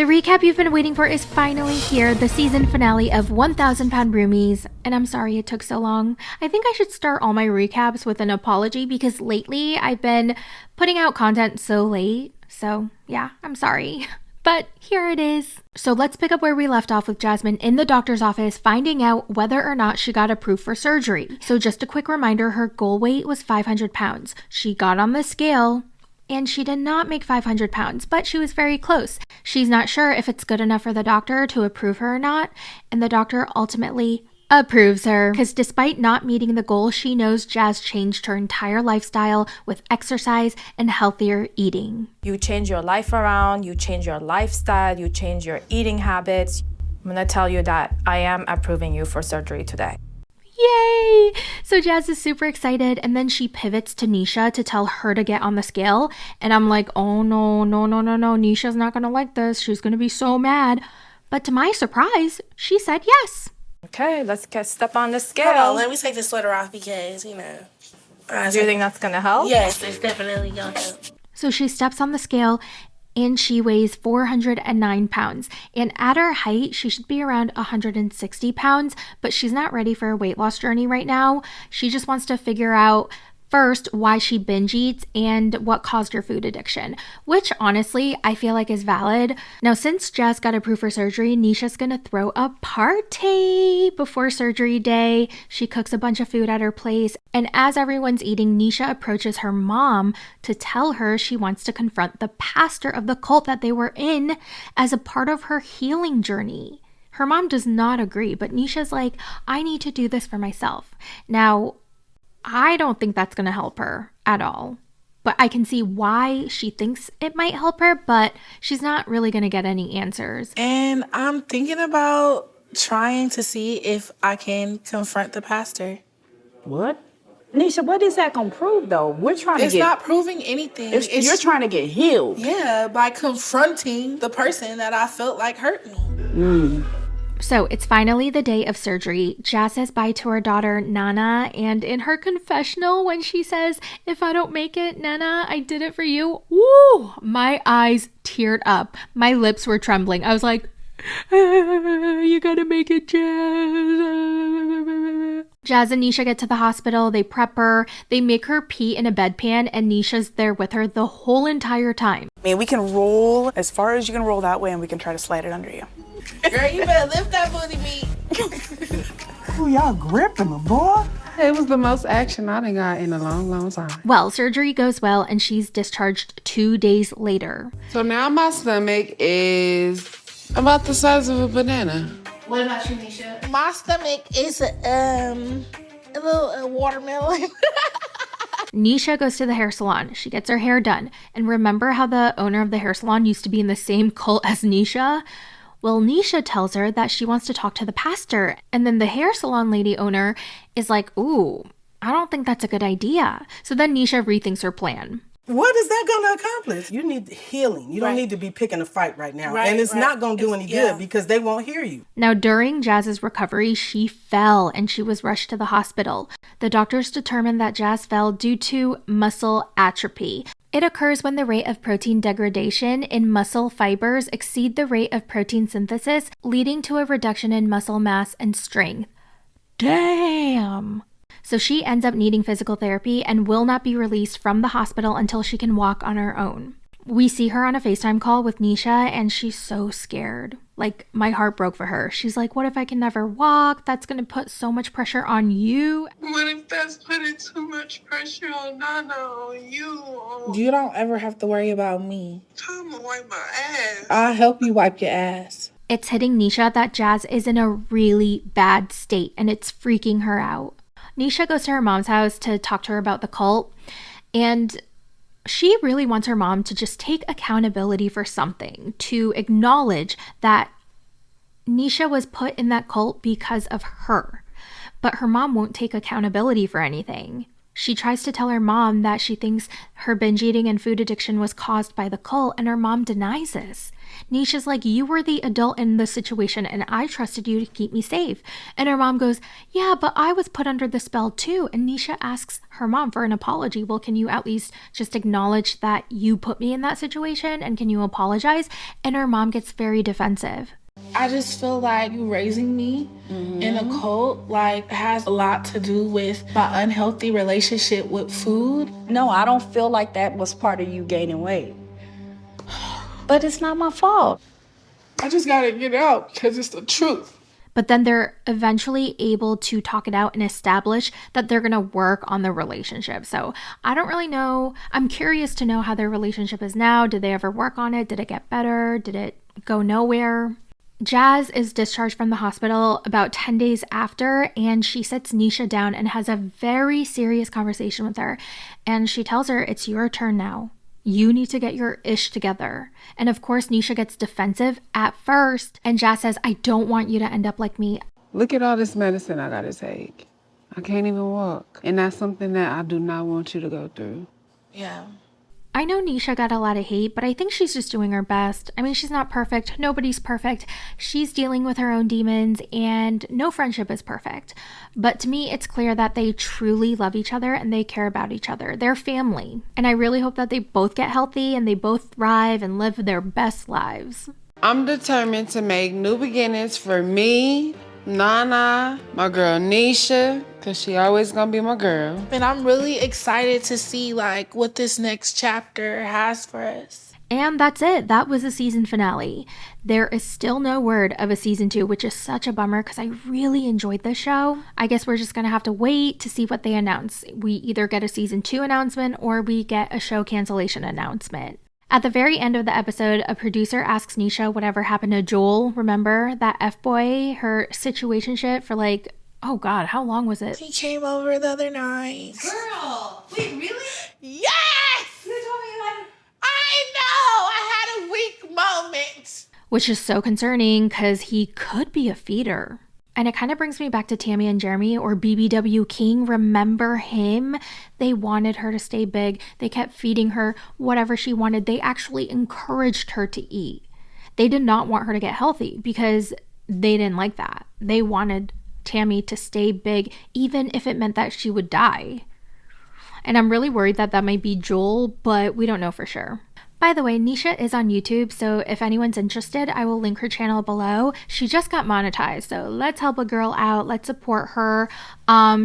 The recap you've been waiting for is finally here, the season finale of 1,000 Pound Roomies. And I'm sorry it took so long. I think I should start all my recaps with an apology because lately I've been putting out content so late. So yeah, I'm sorry. But here it is. So let's pick up where we left off with Jasmine in the doctor's office finding out whether or not she got approved for surgery. So just a quick reminder, her goal weight was 500 pounds. She got on the scale and she did not make 500 pounds, but she was very close. She's not sure if it's good enough for the doctor to approve her or not, and the doctor ultimately approves her. Because despite not meeting the goal, she knows Jazz changed her entire lifestyle with exercise and healthier eating. You change your life around, you change your lifestyle, you change your eating habits. I'm gonna tell you that I am approving you for surgery today. Yay! So Jazz is super excited, and then she pivots to Nyesha to tell her to get on the scale. And I'm like, oh no, Nyesha's not gonna like this. She's gonna be so mad. But to my surprise, she said yes. Okay, let's step on the scale. Hold on, let me take the sweater off because, you know. Do you think that's gonna help? Yes, it's definitely gonna help. So she steps on the scale and she weighs 409 pounds. And at her height, she should be around 160 pounds, but she's not ready for a weight loss journey right now. She just wants to figure out first why she binge eats and what caused her food addiction, which honestly I feel like is valid. Now, since Jazz got approved for surgery, Nyesha's gonna throw a party before surgery day. She cooks a bunch of food at her place, and as everyone's eating, Nyesha approaches her mom to tell her she wants to confront the pastor of the cult that they were in as a part of her healing journey. Her mom does not agree, but Nyesha's like, I need to do this for myself. Now, I don't think that's going to help her at all, but I can see why she thinks it might help her, but she's not really going to get any answers. And I'm thinking about trying to see if I can confront the pastor. What? Nyesha, what is that gonna prove though? We're trying to It's not proving anything. You're trying to get healed. Yeah, by confronting the person that I felt like hurt me. So it's finally the day of surgery. Jazz says bye to her daughter, Nana, and in her confessional, when she says, if I don't make it, Nana, I did it for you, woo, my eyes teared up. My lips were trembling. I was like, you gotta make it, Jazz. Jazz and Nyesha get to the hospital. They prep her. They make her pee in a bedpan, and Nyesha's there with her the whole entire time. I mean, we can roll as far as you can roll that way, and we can try to slide it under you. Girl, you better lift that booty meat. Ooh, y'all gripping me, boy. It was the most action I done got in a long time. Well, surgery goes well, and she's discharged 2 days later. So now my stomach is about the size of a banana. What about you, Nesha? My stomach is a little watermelon. Nyesha goes to the hair salon. She gets her hair done. And remember how the owner of the hair salon used to be in the same cult as Nyesha? Well, Nyesha tells her that she wants to talk to the pastor. And then the hair salon lady owner is like, ooh, I don't think that's a good idea. So then Nyesha rethinks her plan. What is that going to accomplish? You need healing. You don't need to be picking a fight right now. And it's not going to do any good because they won't hear you. Now, during Jazz's recovery, she fell and she was rushed to the hospital. The doctors determined that Jazz fell due to muscle atrophy. It occurs when the rate of protein degradation in muscle fibers exceed the rate of protein synthesis, leading to a reduction in muscle mass and strength. Damn! So she ends up needing physical therapy and will not be released from the hospital until she can walk on her own. We see her on a FaceTime call with Nyesha, and she's so scared. Like, my heart broke for her. She's like, what if I can never walk? That's going to put so much pressure on you. What if that's putting too much pressure on Nana, on you? You don't ever have to worry about me. Time to wipe my ass. I'll help you wipe your ass. It's hitting Nyesha that Jazz is in a really bad state, and it's freaking her out. Nyesha goes to her mom's house to talk to her about the cult, and she really wants her mom to just take accountability for something, to acknowledge that Nyesha was put in that cult because of her. But her mom won't take accountability for anything. She tries to tell her mom that she thinks her binge eating and food addiction was caused by the cult, and her mom denies this. Nyesha's like, you were the adult in this situation and I trusted you to keep me safe. And her mom goes, yeah, but I was put under the spell too. And Nyesha asks her mom for an apology. Well, can you at least just acknowledge that you put me in that situation, and can you apologize? And her mom gets very defensive. I just feel like you raising me in a cult like has a lot to do with my unhealthy relationship with food. No, I don't feel like that was part of you gaining weight. But it's not my fault. I just gotta get out because it's the truth. But then they're eventually able to talk it out and establish that they're going to work on the relationship. So I don't really know. I'm curious to know how their relationship is now. Did they ever work on it? Did it get better? Did it go nowhere? Jazz is discharged from the hospital about 10 days after, and she sits Nyesha down and has a very serious conversation with her. And she tells her, it's your turn now. You need to get your ish together. And of course, Nyesha gets defensive at first. And Jazz says, I don't want you to end up like me. Look at all this medicine I gotta take. I can't even walk. And that's something that I do not want you to go through. Yeah. I know Nyesha got a lot of hate, but I think she's just doing her best. I mean, she's not perfect. Nobody's perfect. She's dealing with her own demons, and no friendship is perfect. But to me, it's clear that they truly love each other and they care about each other. They're family. And I really hope that they both get healthy and they both thrive and live their best lives. I'm determined to make new beginnings for me, Nana, my girl Nesha, because she always gonna be my girl. And I'm really excited to see like what this next chapter has for us. And that's it. That was the season finale. There is still no word of a season 2, which is such a bummer because I really enjoyed this show. I guess we're just going to have to wait to see what they announce. We either get a season 2 announcement or we get a show cancellation announcement. At the very end of the episode, a producer asks Nyesha whatever happened to Joel. Remember that F-boy, her situationship for like, oh God, how long was it? He came over the other night. Girl, wait, really? Yes! You told me you had. I know! I had a weak moment. Which is so concerning because he could be a feeder. And it kind of brings me back to Tammy and Jeremy, or BBW King. Remember him? They wanted her to stay big. They kept feeding her whatever she wanted. They actually encouraged her to eat. They did not want her to get healthy because they didn't like that. They wanted Tammy to stay big, even if it meant that she would die. And I'm really worried that that might be Joel, but we don't know for sure. By the way, Nyesha is on YouTube, so if anyone's interested, I will link her channel below. She just got monetized, so let's help a girl out. Let's support her.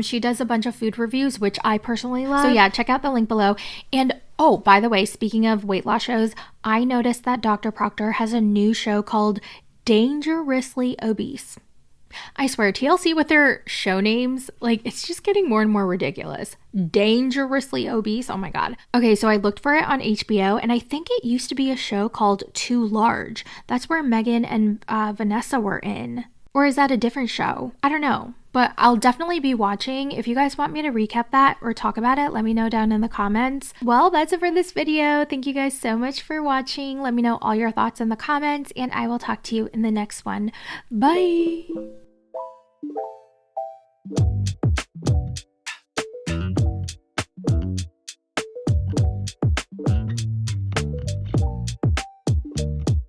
She does a bunch of food reviews, which I personally love. So yeah, check out the link below. And oh, by the way, speaking of weight loss shows, I noticed that Dr. Proctor has a new show called Dangerously Obese. I swear, TLC with their show names, like, it's just getting more and more ridiculous. Dangerously Obese, oh my God. Okay, so I looked for it on HBO, and I think it used to be a show called Too Large. That's where Megan and Vanessa were in. Or is that a different show? I don't know, but I'll definitely be watching. If you guys want me to recap that or talk about it, let me know down in the comments. Well, that's it for this video. Thank you guys so much for watching. Let me know all your thoughts in the comments, and I will talk to you in the next one. Bye!